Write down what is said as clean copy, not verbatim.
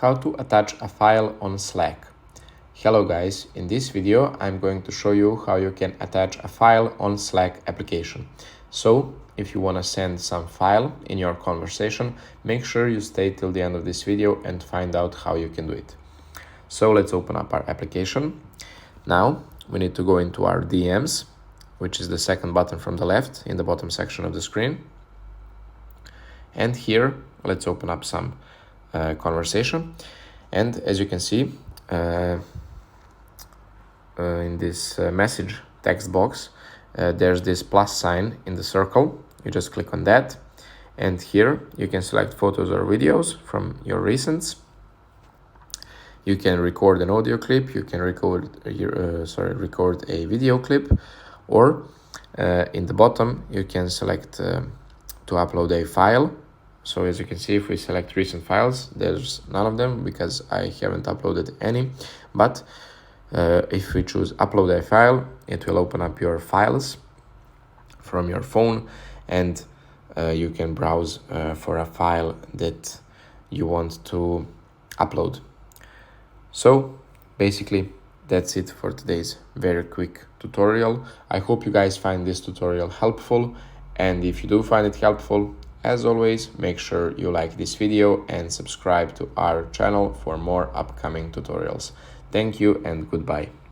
How to attach a file on Slack. Hello guys, in this video I'm going to show you how you can attach a file on Slack application. So if you want to send some file in your conversation, make sure you stay till the end of this video and find out how you can do it. So let's open up our application. Now we need to go into our DMs, which is the second button from the left in the bottom section of the screen. And here let's open up some conversation, and as you can see in this message text box, there's this plus sign in the circle. You just click on that, and here you can select photos or videos from your recents. You can record an audio clip, you can record a video clip, or in the bottom you can select to upload a file. So as you can see, if we select recent files, there's none of them because I haven't uploaded any. But if we choose upload a file, it will open up your files from your phone, and you can browse for a file that you want to upload. So basically that's it for today's very quick tutorial. I hope you guys find this tutorial helpful, and if you do find it helpful, as always, make sure you like this video and subscribe to our channel for more upcoming tutorials. Thank you and goodbye.